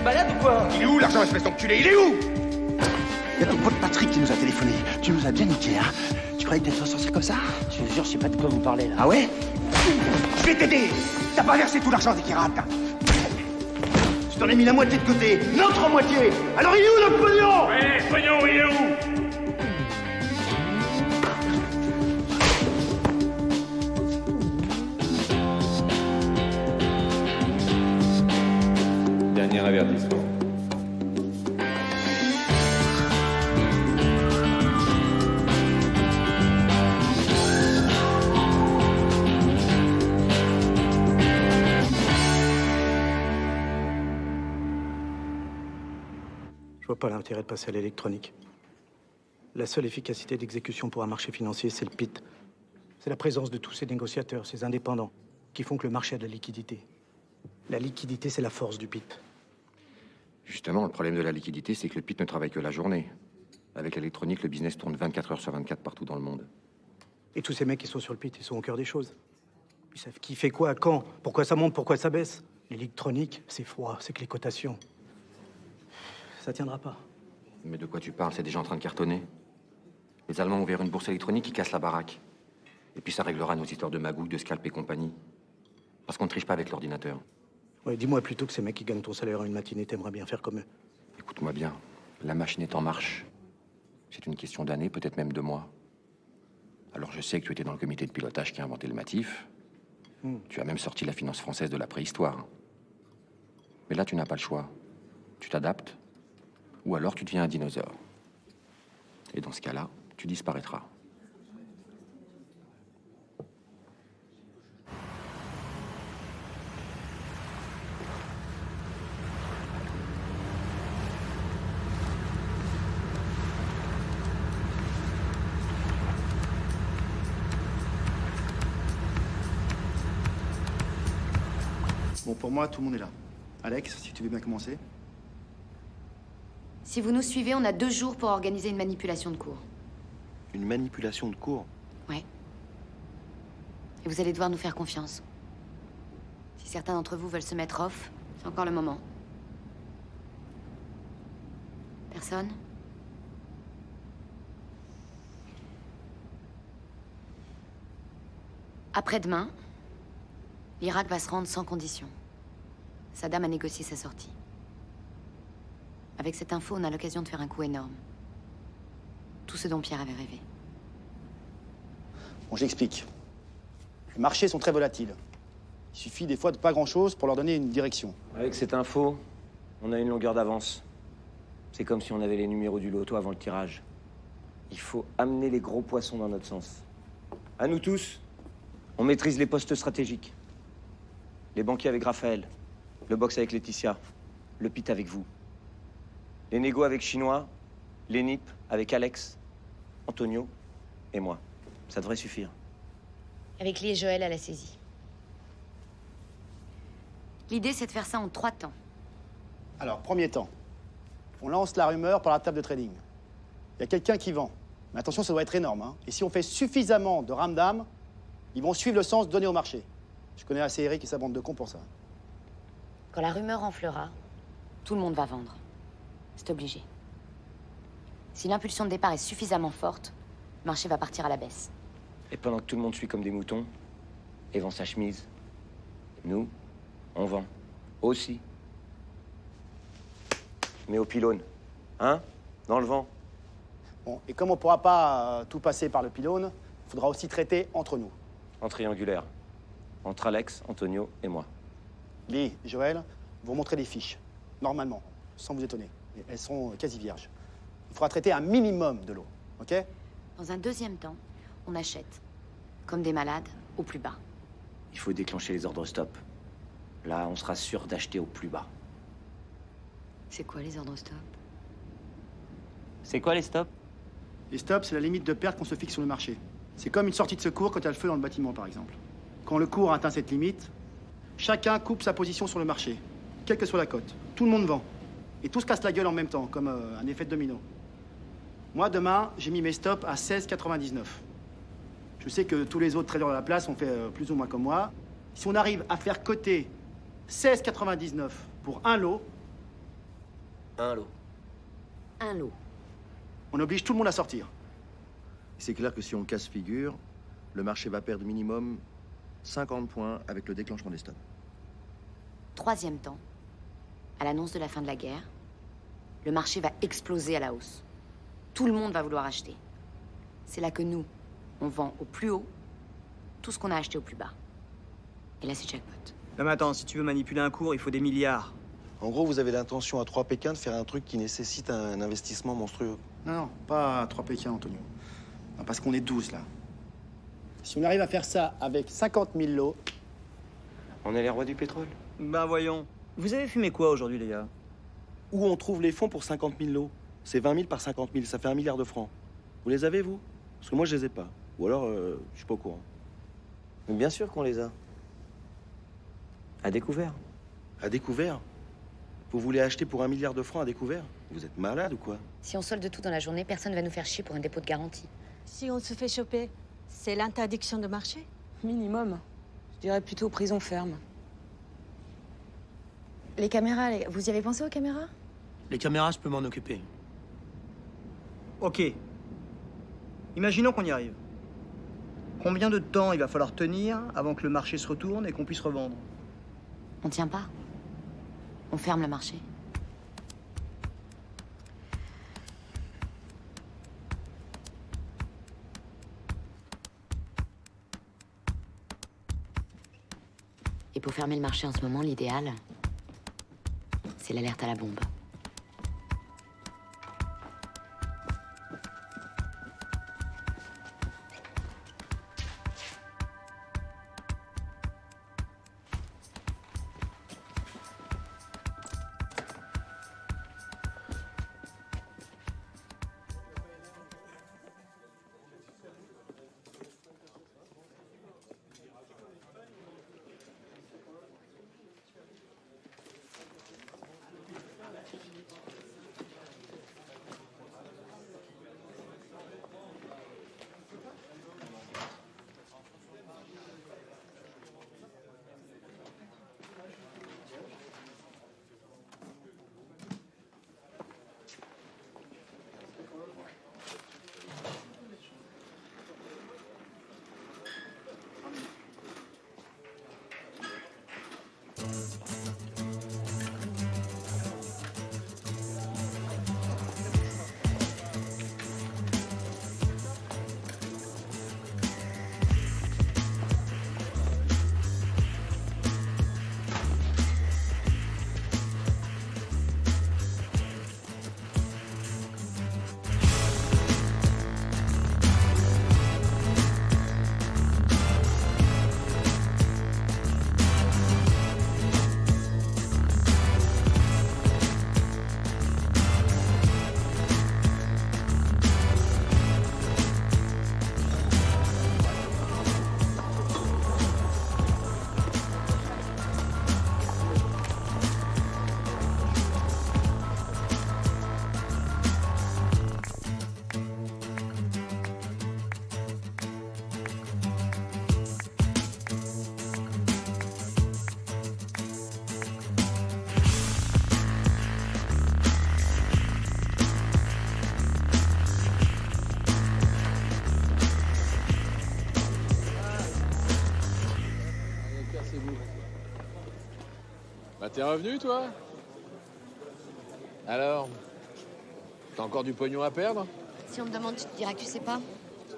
Malade ou quoi? Il est où l'argent, espèce d'enculé? Il est où? Il y a ton pote Patrick qui nous a téléphoné. Tu nous as bien niqué, hein. Tu croyais que t'étais sorti comme ça? Je vous jure, je sais pas de quoi vous parlez là. Ah ouais? Je vais t'aider. T'as pas versé tout l'argent des pirates. Je t'en ai mis la moitié de côté, l'autre moitié. Alors il est où notre pognon? Ouais, pognon, il est où? Dernier avertissement. Je vois pas l'intérêt de passer à l'électronique. La seule efficacité d'exécution pour un marché financier, c'est le PIT. C'est la présence de tous ces négociateurs, ces indépendants, qui font que le marché a de la liquidité. La liquidité, c'est la force du PIT. Justement, le problème de la liquidité, c'est que le PIT ne travaille que la journée. Avec l'électronique, le business tourne 24 heures sur 24 partout dans le monde. Et tous ces mecs qui sont sur le PIT, ils sont au cœur des choses. Ils savent qui fait quoi, quand, pourquoi ça monte, pourquoi ça baisse. L'électronique, c'est froid, c'est que les cotations. Ça tiendra pas. Mais de quoi tu parles? C'est déjà en train de cartonner. Les Allemands ont ouvert une bourse électronique qui casse la baraque. Et puis ça réglera nos histoires de magouilles, de scalp et compagnie. Parce qu'on ne triche pas avec l'ordinateur. Ouais, dis-moi plutôt que ces mecs qui gagnent ton salaire en une matinée, t'aimerais bien faire comme eux. Écoute-moi bien, la machine est en marche. C'est une question d'années, peut-être même de mois. Alors je sais que tu étais dans le comité de pilotage qui a inventé le Matif. Tu as même sorti la finance française de la préhistoire. Mais là, tu n'as pas le choix. Tu t'adaptes, ou alors tu deviens un dinosaure. Et dans ce cas-là, tu disparaîtras. Bon, pour moi, tout le monde est là. Alex, si tu veux bien commencer. Si vous nous suivez, on a 2 jours pour organiser une manipulation de cours. Une manipulation de cours. Ouais. Et vous allez devoir nous faire confiance. Si certains d'entre vous veulent se mettre off, c'est encore le moment. Personne? Après-demain, l'Irak va se rendre sans condition. Saddam a négocié sa sortie. Avec cette info, on a l'occasion de faire un coup énorme. Tout ce dont Pierre avait rêvé. Bon, j'explique. Les marchés sont très volatiles. Il suffit des fois de pas grand-chose pour leur donner une direction. Avec cette info, on a une longueur d'avance. C'est comme si on avait les numéros du loto avant le tirage. Il faut amener les gros poissons dans notre sens. À nous tous, on maîtrise les postes stratégiques. Les banquiers avec Raphaël, le box avec Laetitia, le pit avec vous. Les négos avec Chinois, les NIP avec Alex, Antonio et moi. Ça devrait suffire. Avec Lee et Joël à la saisie. L'idée, c'est de faire ça en 3 temps. Alors, premier temps, on lance la rumeur par la table de trading. Il y a quelqu'un qui vend. Mais attention, ça doit être énorme, hein. Et si on fait suffisamment de ramdam, ils vont suivre le sens donné au marché. Je connais assez Eric et sa bande de cons pour ça. Quand la rumeur enflera, tout le monde va vendre. C'est obligé. Si l'impulsion de départ est suffisamment forte, le marché va partir à la baisse. Et pendant que tout le monde suit comme des moutons, et vend sa chemise, nous, on vend. Aussi. Mais au pylône. Hein? Dans le vent. Bon, et comme on ne pourra pas tout passer par le pylône, il faudra aussi traiter entre nous. En triangulaire. Entre Alex, Antonio et moi. Lee et Joël vont montrer les fiches, normalement, sans vous étonner. Et elles seront quasi vierges. Il faudra traiter un minimum de l'eau, ok? Dans un deuxième temps, on achète, comme des malades, au plus bas. Il faut déclencher les ordres stop. Là, on sera sûr d'acheter au plus bas. C'est quoi les ordres stop? C'est quoi les stops? Les stops, c'est la limite de perte qu'on se fixe sur le marché. C'est comme une sortie de secours quand il y a le feu dans le bâtiment, par exemple. Quand le cours atteint cette limite, chacun coupe sa position sur le marché, quelle que soit la cote. Tout le monde vend. Et tout se casse la gueule en même temps, comme un effet de domino. Moi, demain, j'ai mis mes stops à 16,99. Je sais que tous les autres traders de la place ont fait plus ou moins comme moi. Si on arrive à faire coter 16,99 pour un lot, Un lot. Un lot. On oblige tout le monde à sortir. C'est clair que si on casse figure, le marché va perdre minimum 50 points avec le déclenchement des stocks. Troisième temps, à l'annonce de la fin de la guerre, le marché va exploser à la hausse. Tout le monde va vouloir acheter. C'est là que nous, on vend au plus haut tout ce qu'on a acheté au plus bas. Et là, c'est jackpot. Non mais attends, si tu veux manipuler un cours, il faut des milliards. En gros, vous avez l'intention à 3 Pékin de faire un truc qui nécessite un investissement monstrueux. Non, pas 3 Pékin, Antonio. Non, parce qu'on est 12, là. Si on arrive à faire ça avec 50 000 lots, On est les rois du pétrole. Ben voyons. Vous avez fumé quoi aujourd'hui, les gars? Où on trouve les fonds pour 50 000 lots? C'est 20 000 par 50 000, ça fait 1 milliard de francs. Vous les avez, vous? Parce que moi, je les ai pas. Ou alors, je suis pas au courant. Mais bien sûr qu'on les a. À découvert. À découvert? Vous voulez acheter pour 1 milliard de francs à découvert? Vous êtes malade ou quoi? Si on solde tout dans la journée, personne va nous faire chier pour un dépôt de garantie. Si on se fait choper, c'est l'interdiction de marché? Minimum. Je dirais plutôt prison ferme. Les caméras, vous y avez pensé aux caméras? Les caméras, je peux m'en occuper. Ok. Imaginons qu'on y arrive. Combien de temps il va falloir tenir avant que le marché se retourne et qu'on puisse revendre? On tient pas. On ferme le marché. Et pour fermer le marché en ce moment, l'idéal, c'est l'alerte à la bombe. Bah t'es revenu, toi? Alors? T'as encore du pognon à perdre? Si on me demande, tu te diras que tu sais pas?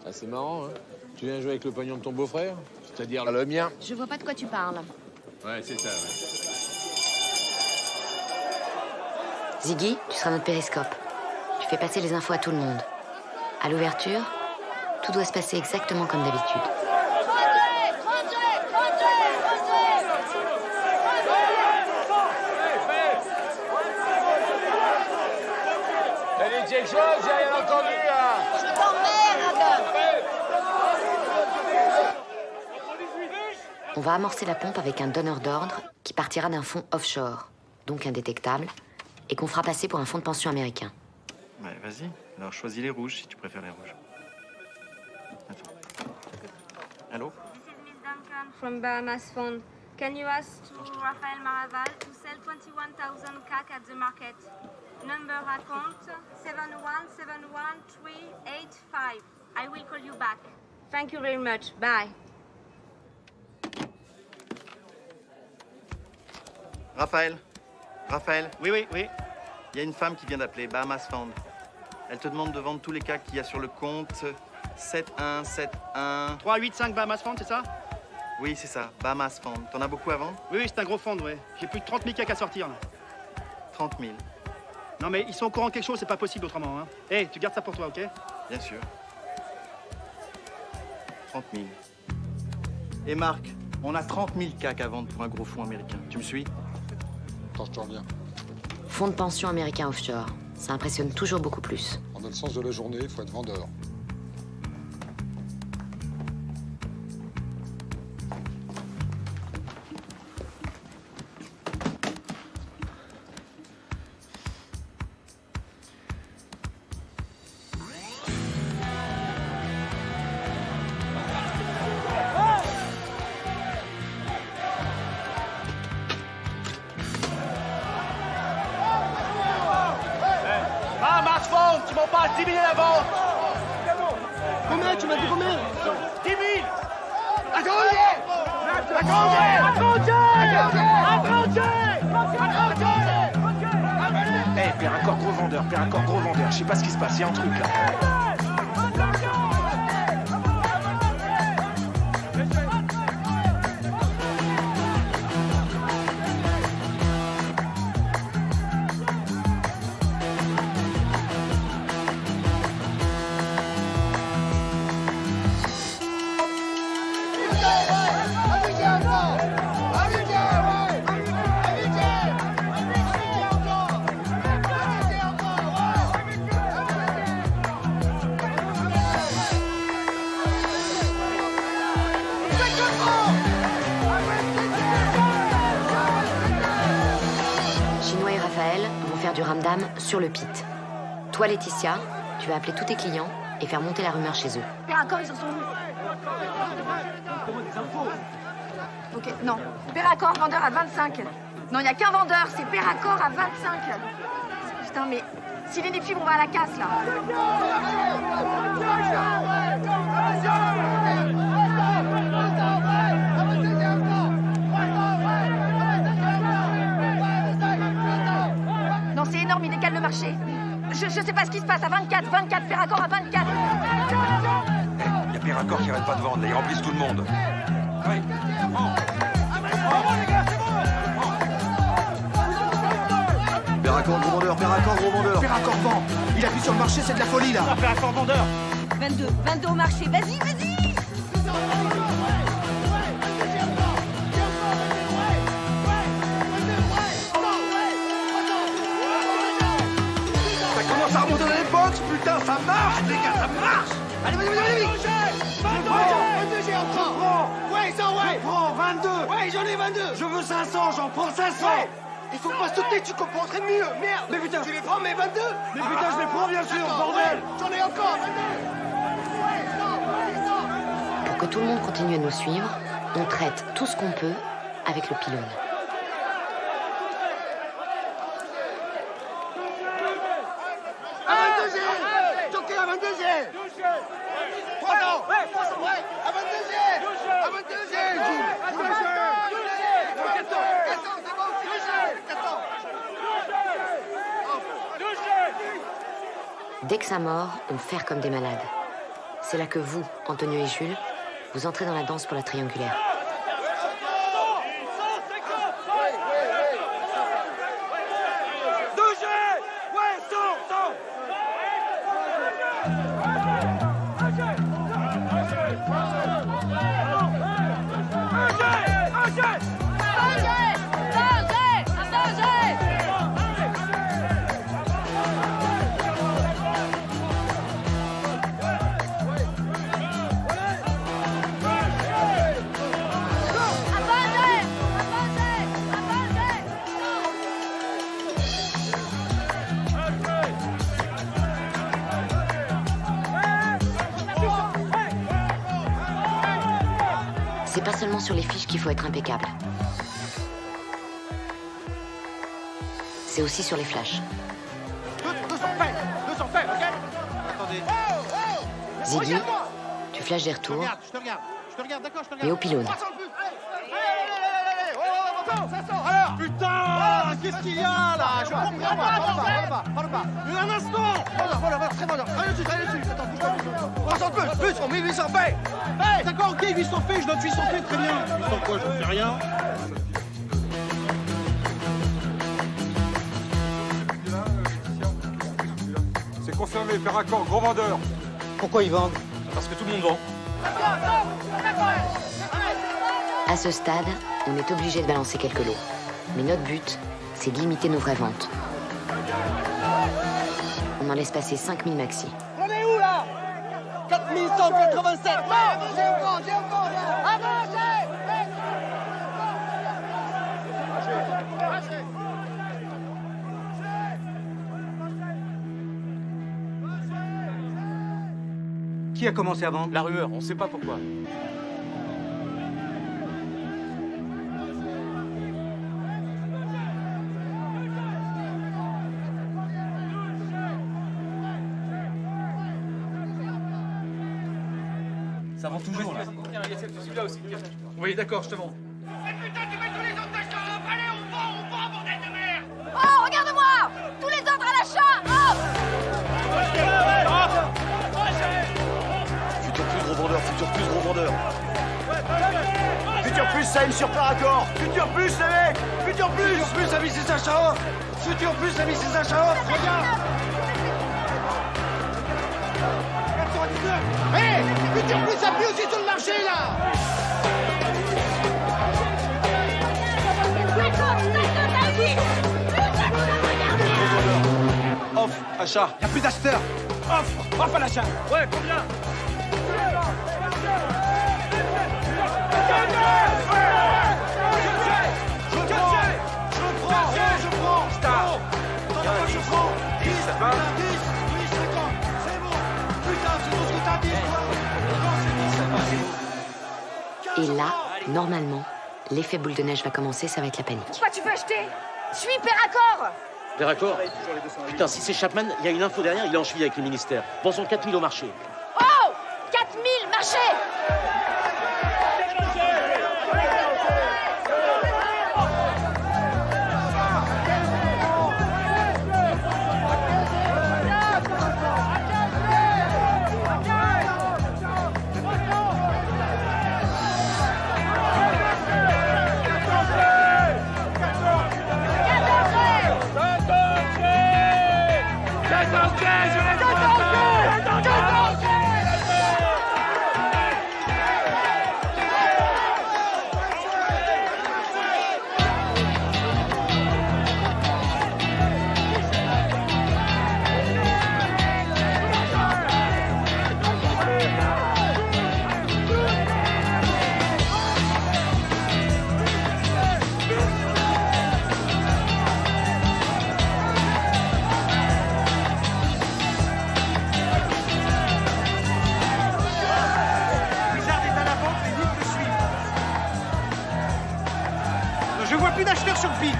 Ah, c'est marrant, hein? Tu viens jouer avec le pognon de ton beau-frère? C'est-à-dire le mien? Je vois pas de quoi tu parles. Ouais, c'est ça, ouais. Ziggy, tu seras notre périscope. Tu fais passer les infos à tout le monde. À l'ouverture, tout doit se passer exactement comme d'habitude. T'as dit quelque chose? J'ai rien entendu, là! Je t'emmerde! On va amorcer la pompe avec un donneur d'ordre qui partira d'un fonds offshore, donc indétectable, et qu'on fera passer pour un fonds de pension américain. Ouais, vas-y. Alors choisis les rouges si tu préfères les rouges. Attends. Allô? This is Miss Duncan from Bahamas Fund. Can you ask to Rafael Maraval to sell 21,000 CAC at the market? Number account 7171385. I will call you back. Thank you very much. Bye. Raphaël. Oui. Il y a une femme qui vient d'appeler, Bahamas Fund. Elle te demande de vendre tous les cas qu'il y a sur le compte 7171. 385 Bahamas Fund, c'est ça? Oui, c'est ça, Bahamas Fund. T'en as beaucoup à vendre? Oui, c'est un gros fond, ouais. J'ai plus de 30 000 cacs à sortir, là. 30 000. Non, mais ils sont au courant de quelque chose, c'est pas possible autrement, hein. Hé, tu gardes ça pour toi, ok? Bien sûr. 30 000. Et Marc, on a 30 000 cacs à vendre pour un gros fonds américain. Tu me suis? Attends, je te reviens. Fonds de pension américain offshore. Ça impressionne toujours beaucoup plus. On a le sens de la journée, il faut être vendeur. Bahamas Fund, tu m'en parles 10 000 à la vente. Combien? Tu m'as dit combien? 10 000. Eh, Perraccord gros vendeur. Je sais pas ce qui se passe, il y a un truc là. Chinois et Raphaël vont faire du ramdam sur le pit. Toi, Laetitia, tu vas appeler tous tes clients et faire monter la rumeur chez eux. Perraccord, ils en sont où? Ok, non. Perraccord, vendeur à 25. Non, il n'y a qu'un vendeur, c'est Perraccord à 25. Putain, mais si les filles, on va à la casse, là. Non, c'est énorme, il décale le marché. Je sais pas ce qui se passe, à 24, Perraccord à 24. Il y a Perraccord qui arrête pas de vendre, là, ils remplissent tout le monde. Ouais. Perraccord gros vendeur. Perraccord vend. Il appuie sur le marché, c'est de la folie là. Perraccord vendeur. 22 au marché, vas-y. Ça commence à remonter dans les box, putain, ça marche, les gars, ça marche. Allez, vite. 22, encore. Ouais, je prends 22. Ouais, j'en ai 22. Je veux 500, j'en prends 500. Ouais. Il faut pas sauter, tu comprendrais mieux. Merde. Mais putain, tu les prends, mes 22. Mais putain, je les prends, bien sûr, bordel. Ouais, j'en ai encore 22. Pour que tout le monde continue à nous suivre, on traite tout ce qu'on peut avec le pylône. À 22G. Joker à 22G. 300. Ouais, à 22G. À 22G. Dès que ça mord, on ferre comme des malades. C'est là que vous, Antonio et Jules, vous entrez dans la danse pour la triangulaire. C'est pas seulement sur les fiches qu'il faut être impeccable. C'est aussi sur les flashs. Ziggy, tu flashes des retours, Je te regarde, d'accord, je te regarde. mais au pylône. 300 de plus. Alors, putain, qu'est-ce qu'il y a là? Je comprends pas. Parle pas. Un instant. Voilà, très bon. Allez dessus. Attends, bouge pas. 300 de plus, on met 800 faits. Hey, d'accord, ok, 800 faits, je note 800 faits, très bien. 800 quoi, je ne fais rien. C'est confirmé, Perraccord, gros vendeur. Pourquoi ils vendent? Parce que tout le monde vend. À ce stade, on est obligé de balancer quelques lots. Mais notre but, c'est de limiter nos vraies ventes. On en laisse passer 5000 maxi. On est où là? 4187. Qui a commencé à vendre? La rumeur, on sait pas pourquoi. Ça vend toujours là. Il y a celui-là aussi. Oui, d'accord, je te vends. Oh, regarde-moi! Tous les ordres à l'achat! Oh! Futur plus gros vendeur. Futur plus, ça aime sur Perraccord. Futur plus, les mecs. Futur plus a mis ses achats off. Futur plus a mis ses achats off. Regarde. Hé! Futur Plus appuie aussi sur le marché là! Off, achat. Y'a plus d'acheteurs! Off à l'achat! Ouais, combien? Je prends! Stop! Je prends! 10, 10, 50, c'est bon! Putain, c'est tout ce que t'as dit, Et là, normalement, l'effet boule de neige va commencer, ça va être la panique. Pourquoi tu veux acheter? Suis Perraccord! Perraccord. Putain, si c'est Chapman, il y a une info derrière, il est en cheville avec le ministère. Pensons 4000 au marché. Oh! 4000, marché! Je vois plus d'acheteurs sur le pit.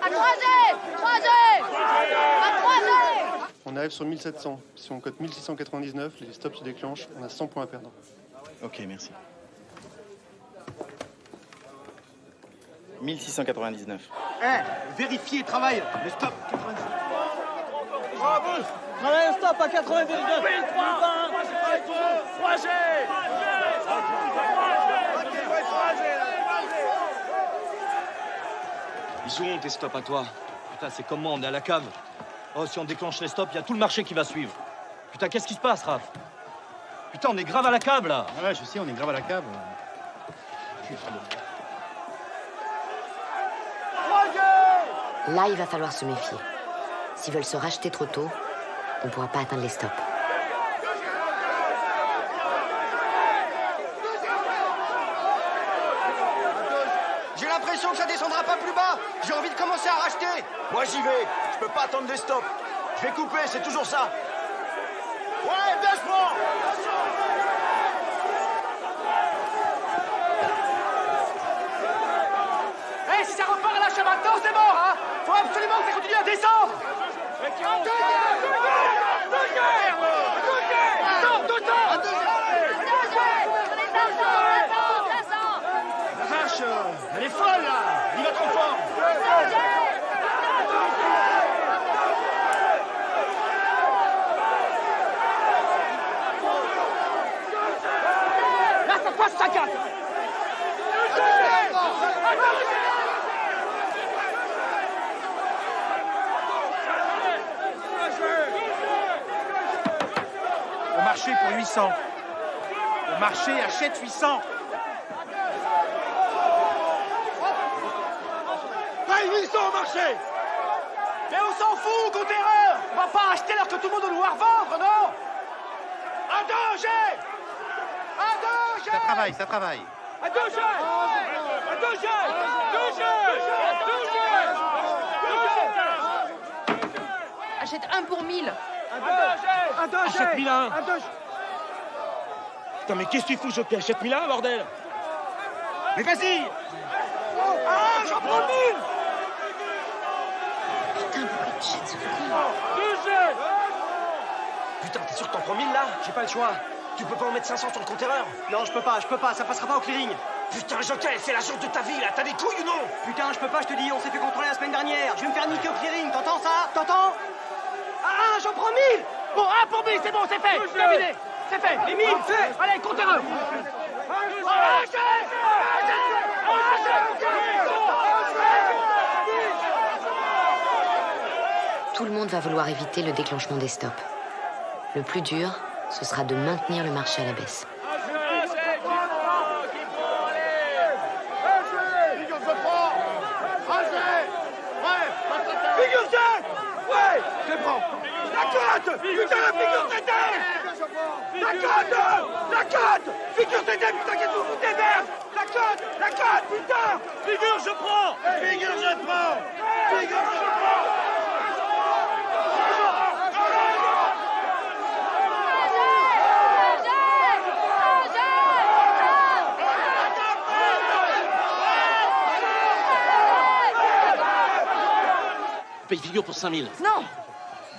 À croiser! À croiser! On arrive sur 1700. Si on cote 1699, les stops se déclenchent. On a 100 points à perdre. Ok, merci. 1699. Vérifiez, travaille! Le stop! 99. Travaille un stop à 80,9. Ils sont où tes stops à toi? Putain, c'est comme moi, on est à la cave. Oh, si on déclenche les stops, il y a tout le marché qui va suivre. Putain, qu'est-ce qui se passe, Raph? Putain, on est grave à la cave, là. Ouais, je sais, on est grave à la cave. Là, il va falloir se méfier. S'ils veulent se racheter trop tôt, on ne pourra pas atteindre les stops. J'ai l'impression que ça descendra pas plus bas! J'ai envie de commencer à racheter! Moi, j'y vais. Je peux pas attendre les stops. Je vais couper, c'est toujours ça. Ouais, bien je prends! maintenant c'est mort, hein. Faut absolument que ça continue à descendre. La vache, elle est folle là. Il va trop fort. Là, ça passe, ça casse. Au marché pour 800. Le marché achète 800. Paye 800 au marché. Mais on s'en fout, compte-erreur. On va pas acheter alors que tout le monde doit vouloir vendre, non. À danger. À danger. Ça travaille, ça travaille. À danger. À danger. Achète 1 pour 1000. Achète 1001. Putain, mais qu'est-ce que tu fous, Jockey? Achète 1001, bordel. Mais vas-y. Ah, j'en prends 1000. Putain, pourquoi tu jettes ce con? Putain, t'es sûr que t'en prends 1000 là? J'ai pas le choix. Tu peux pas en mettre 500 sur le compteur? Non, je peux pas, ça passera pas au clearing. Putain, Jockey, c'est la chance de ta vie là. T'as des couilles ou non? Putain, je peux pas, je te dis, on s'est fait contrôler la semaine dernière. Je vais me faire niquer au clearing, t'entends ça? T'entends? Ah, j'en prends 1000. Bon, 1 pour 1000, c'est bon, c'est fait. Terminé. C'est fait. Les 1000, fait. Allez, compte-heureux. Tout le monde va vouloir éviter le déclenchement des stops. Le plus dur, ce sera de maintenir le marché à la baisse. Figure tête. Ouais, je les prends. La cote. Putain, la figure tête. La cote. La cote. Figure tête, putain, qu'est-ce que vous foutez, merde. La cote, putain. Figure, je prends. Figure, je prends. Figure, je prends. Paye figure pour 5000. Non.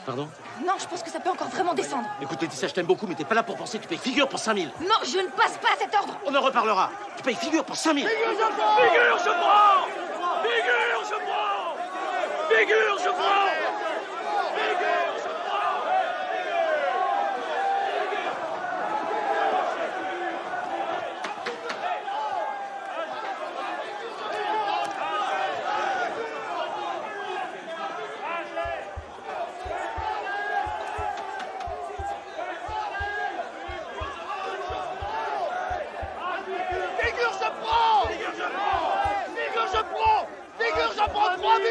Pardon? Non, je pense que ça peut encore vraiment descendre. Écoute, Laetitia, je t'aime beaucoup, mais t'es pas là pour penser. Tu payes figure pour 5000. Non, je ne passe pas à cet ordre. On en reparlera. Tu payes figure pour 5000. Figure, je prends. Figure, je prends. Figure, je prends. Figure, je prends. Figure, je prends 3000.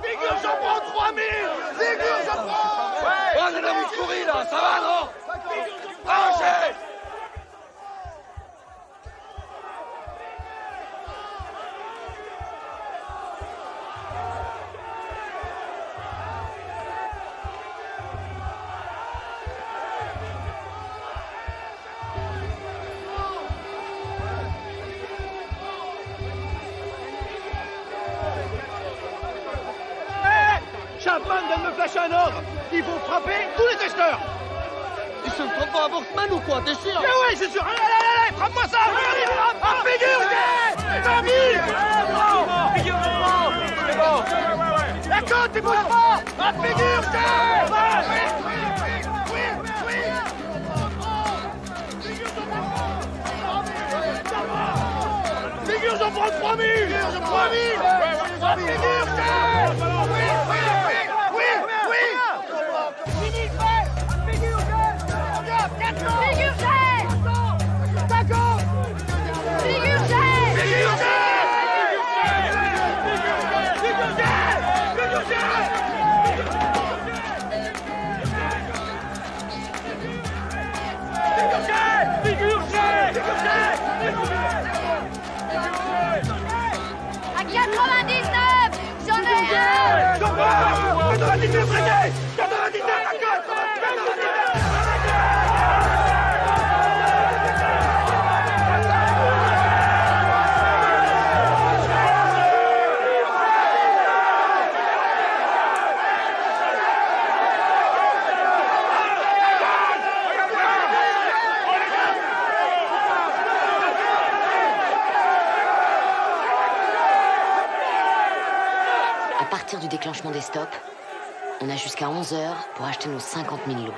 Figure, je prends 3000. Figure, je prends. Ouais, on est dans vous courir là, ça va, non? Arrangez. Chapman vient de me flasher un ordre. Il faut frapper tous les acheteurs. Ils se prennent pas un boxman ou quoi? T'es sûr? Mais oui, c'est sûr. Allez, frappe-moi ça. Ah, figure, 20 000. Figure, c'est bon. La côte, tu bouges pas. Ah, figure, Figure, j'en prends 3000. Figure, je prends 1000. Ah, figure, À 99, j'en ai un. 99, traité. 99, la cote. 99. À partir du déclenchement des stops, on a jusqu'à 11 heures pour acheter nos 50 000 lots.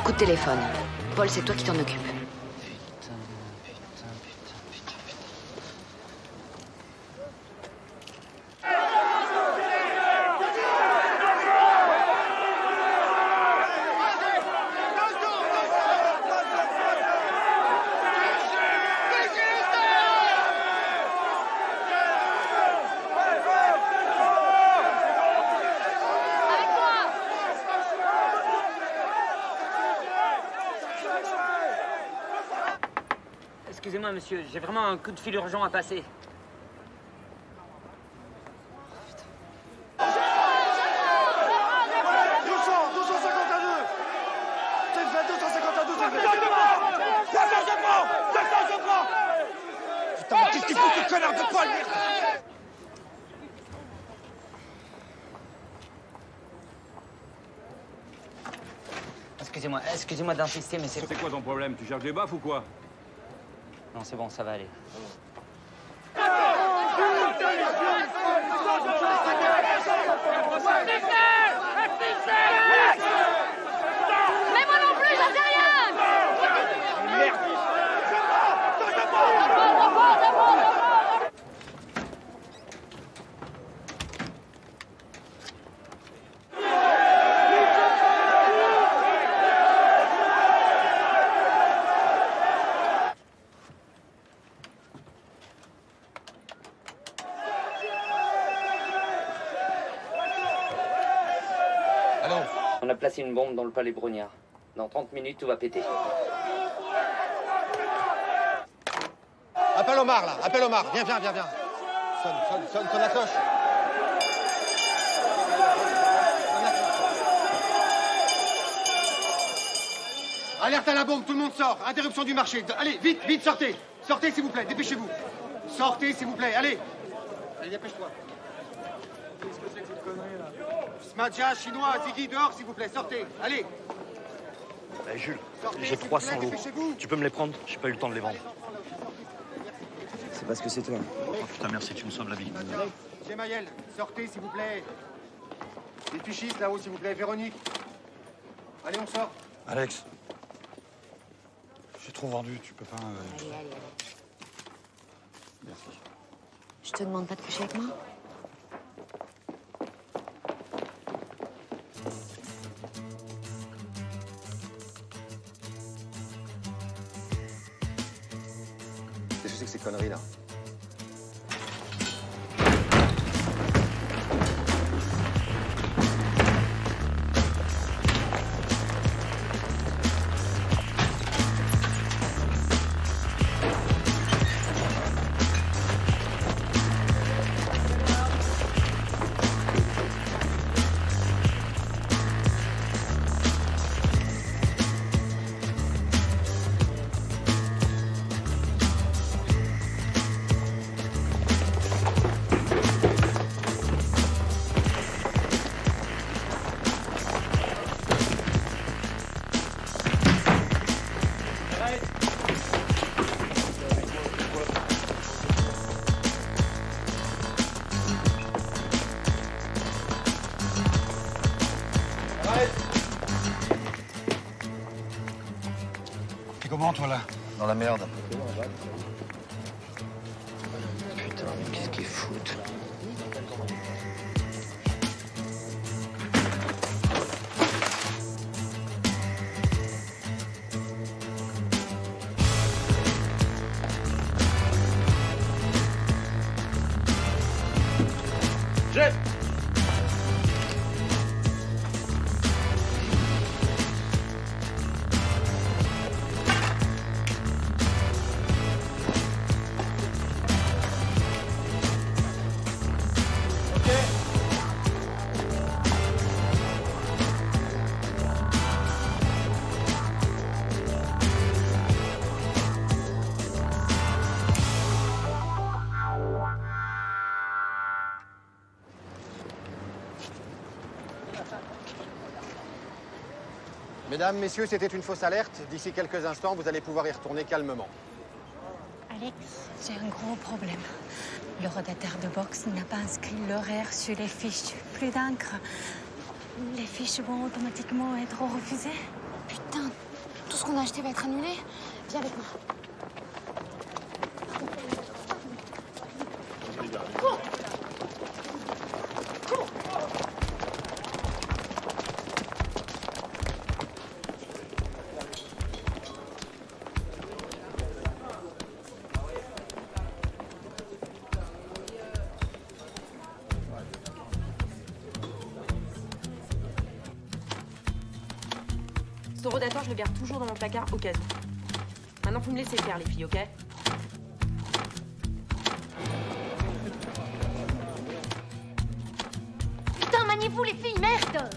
Coup de téléphone. Paul, c'est toi qui t'en occupe. Excusez-moi, monsieur, j'ai vraiment un coup de fil urgent à passer. 250. Putain, qu'est-ce qu'il faut, ce connard de Paul, merde! Excusez-moi d'insister, mais c'est... C'est quoi ton problème? Tu cherches des baffes ou quoi? Non, c'est bon, ça va aller. Mais moi non plus, j'en sais rien! Merde! On a placé une bombe dans le palais Brognard. Dans 30 minutes, tout va péter. Appelle Omar, là. Appelle Omar. Viens. Sonne la cloche. Alerte à la bombe, tout le monde sort. Interruption du marché. Allez, vite, sortez. Sortez, s'il vous plaît, dépêchez-vous. Sortez, s'il vous plaît, allez. Allez, dépêche-toi. Qu'est-ce que c'est que cette connerie, là? Smadja, chinois, Ziggy, dehors, s'il vous plaît, sortez. Allez. Allez, Jules, Sortez, j'ai s'il vous 300 plaît, lots. dépêchez-vous. Tu peux me les prendre? J'ai pas eu le temps de les vendre. C'est parce que c'est toi. Oh putain, merci, tu me sauves la vie. Gemayel, sortez, s'il vous plaît. Les fichistes, là-haut, s'il vous plaît. Véronique. Allez, on sort. Alex. J'ai trop vendu, tu peux pas... Allez. Merci. Je te demande pas de coucher avec moi? Qu'est-ce que c'est que ces conneries, là? T'es comment, toi, là? Dans la merde. Putain, mais qu'est-ce qu'ils foutent? Chef! Mesdames, messieurs, c'était une fausse alerte. D'ici quelques instants, vous allez pouvoir y retourner calmement. Alex, j'ai un gros problème. Le rotateur de boxe n'a pas inscrit l'horaire sur les fiches. Plus d'encre. Les fiches vont automatiquement être refusées. Putain, tout ce qu'on a acheté va être annulé. Viens avec moi. Cours! Cours! Ce rotateur, je le garde toujours dans mon placard au cas où. Maintenant, vous me laissez faire, les filles, ok? Putain, maniez-vous les filles, merde!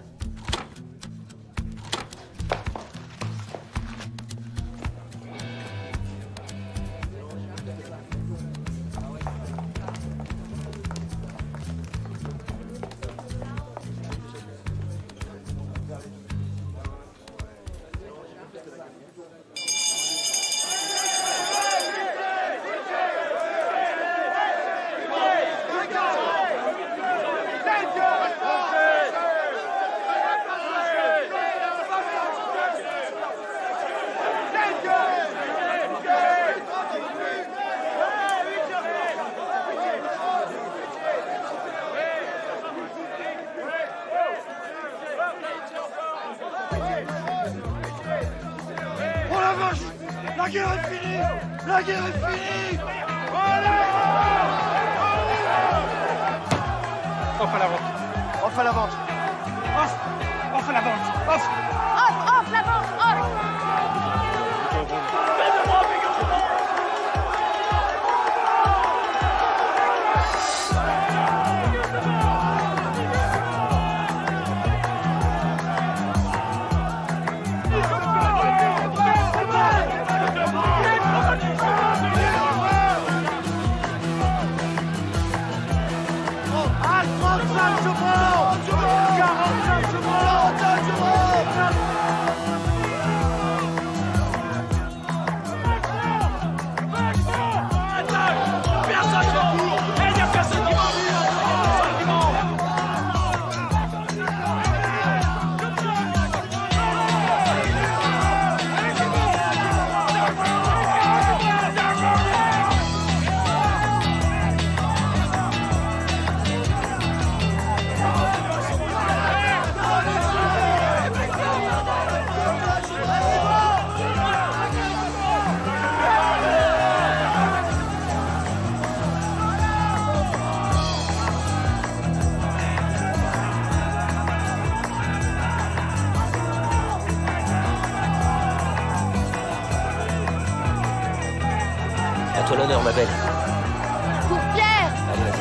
Oh la vache! La guerre est finie! La guerre est finie! Off à la vente. Off à la vente. Off! Off à la vente! Off! Off, la vente, off! À 35 je prends! 45 je prends! 45 je prends! Personne ne court! Il n'y a personne qui m'envie! À toi l'honneur, ma belle. Cours, Pierre! Allez, vas-y.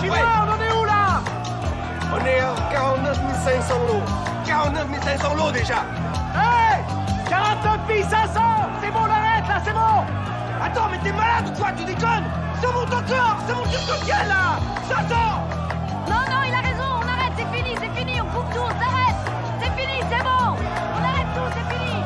Ouais. On en est où là? On est à 49 500 lots. 49 500 lots déjà. Hey, 49 500. C'est bon, on arrête là, c'est bon. Attends, mais t'es malade ou quoi? Tu déconnes? Ça monte encore. Ça monte jusqu'au ciel là. 500. Non, non, il a raison, on arrête, c'est fini, on coupe tout, on s'arrête. C'est fini, c'est bon. On arrête tout, c'est fini.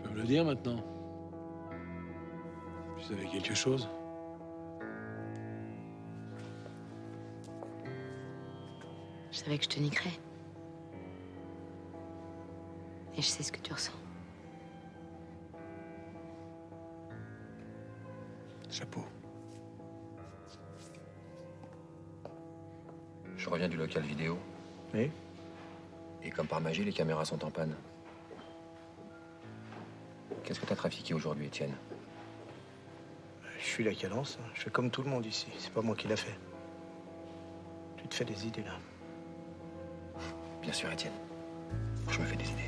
Tu peux me le dire maintenant? Tu savais quelque chose? Je savais que je te niquerais. Et je sais ce que tu ressens. Chapeau. Je reviens du local vidéo. Oui? Et comme par magie, les caméras sont en panne. Qu'est-ce que t'as trafiqué aujourd'hui, Étienne? Je suis la cadence. Je fais comme tout le monde ici. C'est pas moi qui l'a fait. Tu te fais des idées, là. Bien sûr, Étienne. Je me fais des idées.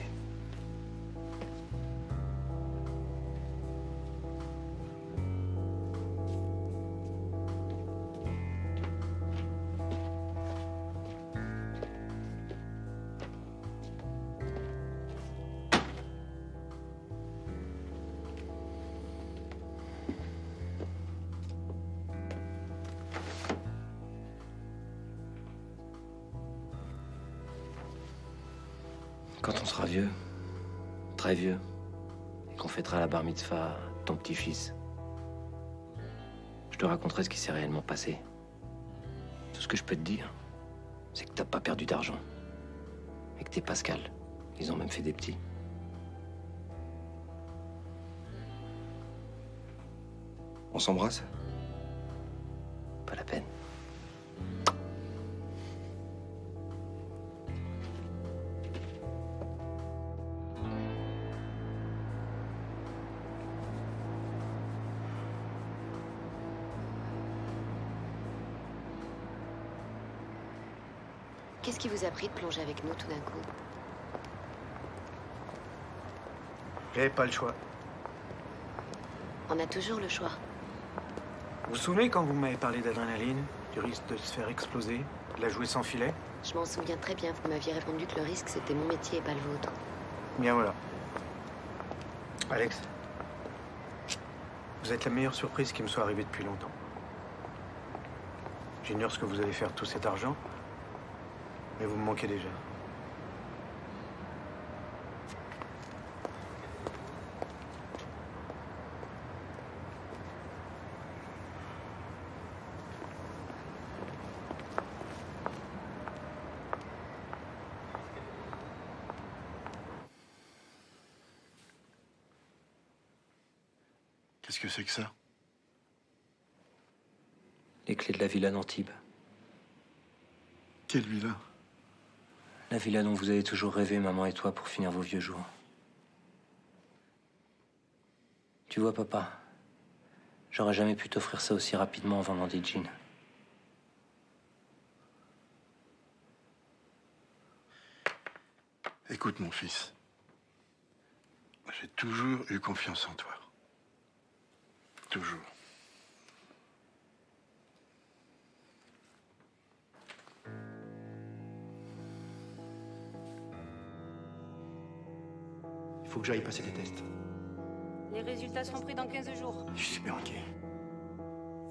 Quand on sera vieux, très vieux, et qu'on fêtera la bar mitzvah de ton petit-fils, je te raconterai ce qui s'est réellement passé. Tout ce que je peux te dire, c'est que t'as pas perdu d'argent. Et que t'es Pascal. Ils ont même fait des petits. On s'embrasse? Pas la peine. Qu'est-ce qui vous a pris de plonger avec nous tout d'un coup? J'avais pas le choix. On a toujours le choix. Vous vous souvenez quand vous m'avez parlé d'adrénaline, du risque de se faire exploser, de la jouer sans filet? Je m'en souviens très bien. Vous m'aviez répondu que le risque, c'était mon métier et pas le vôtre. Bien voilà. Alex, vous êtes la meilleure surprise qui me soit arrivée depuis longtemps. J'ignore ce que vous allez faire de tout cet argent, mais vous me manquez déjà. Qu'est-ce que c'est que ça? Les clés de la villa d'Antibes. Quelle villa? La villa dont vous avez toujours rêvé, maman et toi, pour finir vos vieux jours. Tu vois, papa, j'aurais jamais pu t'offrir ça aussi rapidement en vendant des jeans. Écoute, mon fils, J'ai toujours eu confiance en toi. Toujours. Il faut que j'aille passer des tests. Les résultats seront pris dans 15 jours. Je suis super inquiet.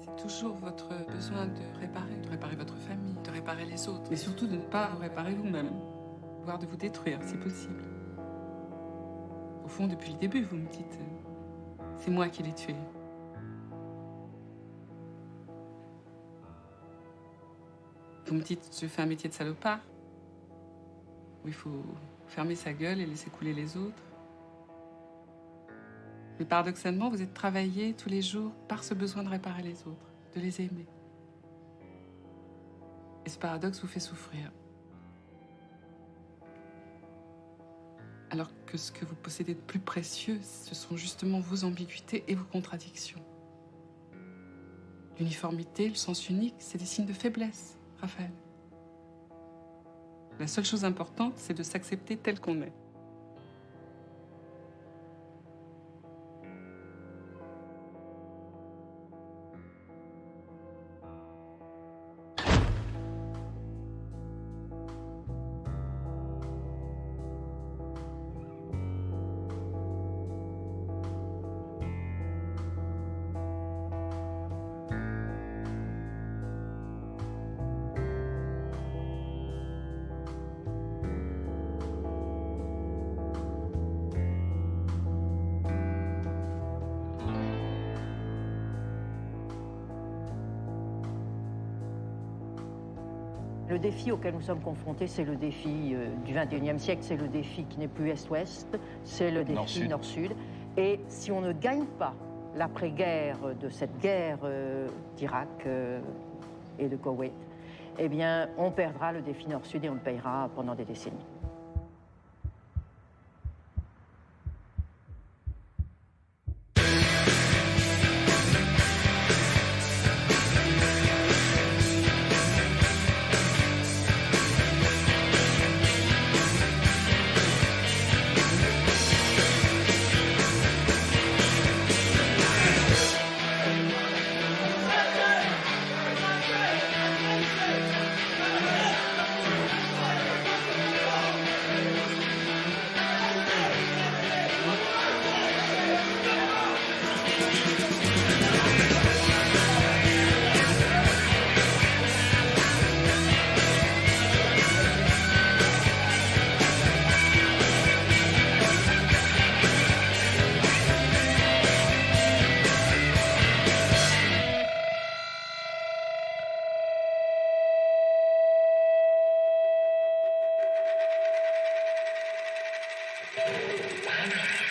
C'est toujours votre besoin de réparer votre famille, de réparer les autres, mais surtout de ne pas vous réparer vous-même, voire de vous détruire si possible. Au fond, depuis le début, vous me dites, c'est moi qui l'ai tué. Vous me dites, je fais un métier de salopard, où il faut fermer sa gueule et laisser couler les autres. Mais paradoxalement, vous êtes travaillé tous les jours par ce besoin de réparer les autres, de les aimer. Et ce paradoxe vous fait souffrir. Alors que ce que vous possédez de plus précieux, ce sont justement vos ambiguïtés et vos contradictions. L'uniformité, le sens unique, c'est des signes de faiblesse, Raphaël. La seule chose importante, c'est de s'accepter tel qu'on est. Le défi auquel nous sommes confrontés, c'est le défi du XXIe siècle, c'est le défi qui n'est plus Est-Ouest, c'est le défi Nord-Sud. Et si on ne gagne pas l'après-guerre de cette guerre d'Irak et de Koweït, eh bien, on perdra le défi Nord-Sud et on le payera pendant des décennies. Thank you.